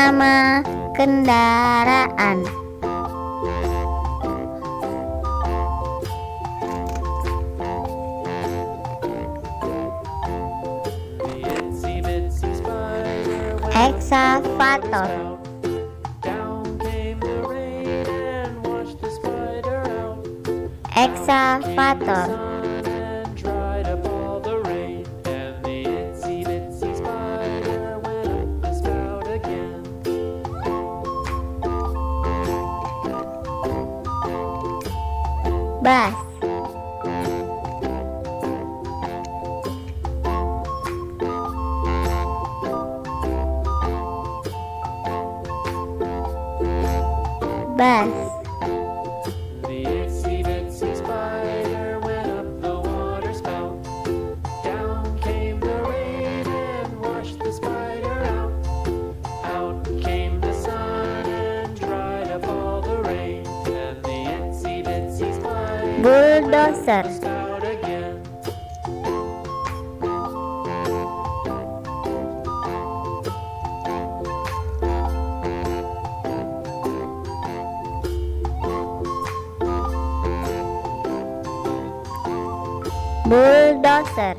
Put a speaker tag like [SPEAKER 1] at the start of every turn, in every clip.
[SPEAKER 1] Nama kendaraan. Eksavator. Eksavator. Bus. Bus.
[SPEAKER 2] The itsy-bitsy spider went up the water spout. Down came the rain and washed the spider out. Out came the sun and dried up all the rain. And the itsy-bitsy spider
[SPEAKER 1] Bulldozer.
[SPEAKER 2] went up the spout again.
[SPEAKER 1] Bulldozer.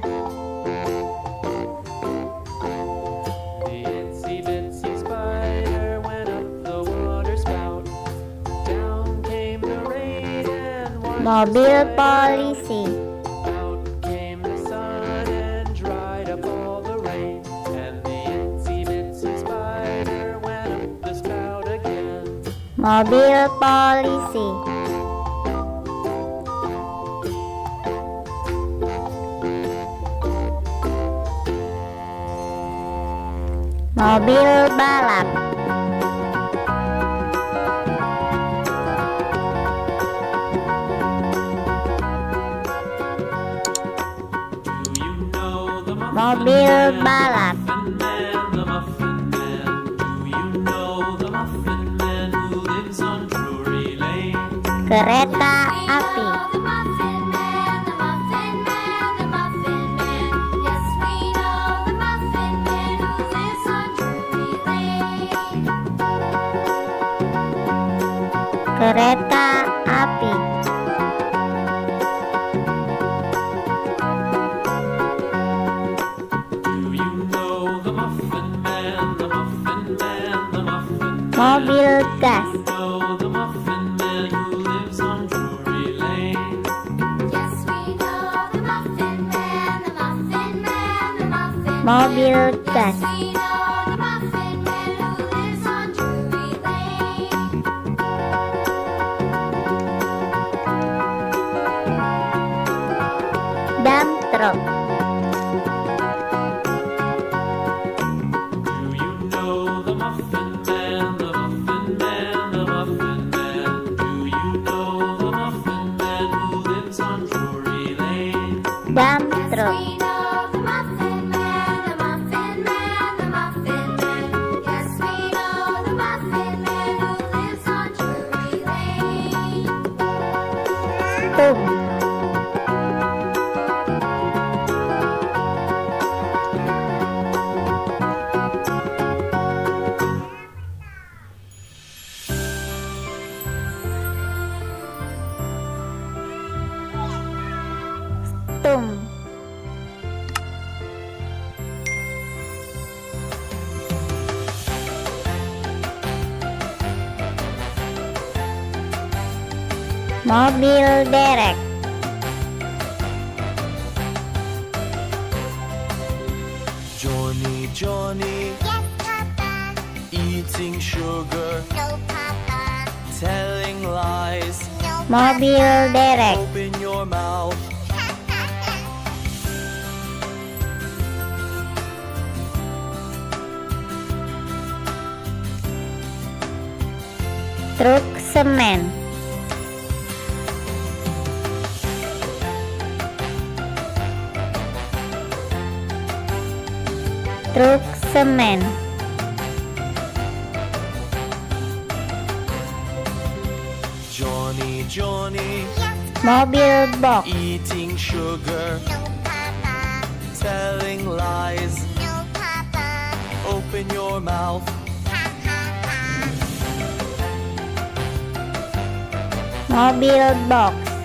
[SPEAKER 2] The itsy-bitsy spider went up the water spout. Down came the rain and washed the
[SPEAKER 1] Mobil
[SPEAKER 2] spider out.
[SPEAKER 1] polisi.
[SPEAKER 2] Out came the sun and dried up all the rain. And the itsy-bitsy spider went up the spout again.
[SPEAKER 1] Mobil polisi. Mobil balap.
[SPEAKER 2] Do you know the muffin
[SPEAKER 1] Mobil
[SPEAKER 2] man,
[SPEAKER 1] balap.
[SPEAKER 2] the muffin man? Do you know the muffin man who lives on Drury Lane?
[SPEAKER 1] Kereta api.
[SPEAKER 3] The muffin man, the muffin man, the muffin man. Yes, we know the muffin man who lives on Drury Lane.
[SPEAKER 1] Kereta api.
[SPEAKER 2] Do you know the muffin man, the muffin man, the muffin man?
[SPEAKER 1] Mobil gas.
[SPEAKER 2] Know the muffin man who lives on Drury Lane?
[SPEAKER 3] Yes, we know the muffin man, the muffin man, the muffin man.
[SPEAKER 1] Mobil gas.
[SPEAKER 3] We know the muffin man who lives on Drury Lane.
[SPEAKER 1] Dump truck.
[SPEAKER 2] Do you know the muffin man, the muffin man, the muffin man? Do you know the muffin man who lives on Drury Lane?
[SPEAKER 1] Dump truck.
[SPEAKER 3] We know the muffin man, the muffin man, the muffin man. Yes, we know the muffin man who lives on Drury Lane.
[SPEAKER 1] Stoom. Stoom. Mobil derek.
[SPEAKER 4] Johnny, Johnny,
[SPEAKER 3] Yes, Papa.
[SPEAKER 4] eating sugar,
[SPEAKER 3] No, Papa.
[SPEAKER 4] telling lies.
[SPEAKER 3] No,
[SPEAKER 1] Mobil derek.
[SPEAKER 4] Open your mouth.
[SPEAKER 1] Truk semen. Truk semen.
[SPEAKER 4] Johnny, Johnny,
[SPEAKER 1] Mobil box.
[SPEAKER 4] eating sugar,
[SPEAKER 3] No, Papa.
[SPEAKER 4] telling lies.
[SPEAKER 3] No, Papa.
[SPEAKER 4] Open your mouth.
[SPEAKER 3] Ha, ha.
[SPEAKER 1] mobil box,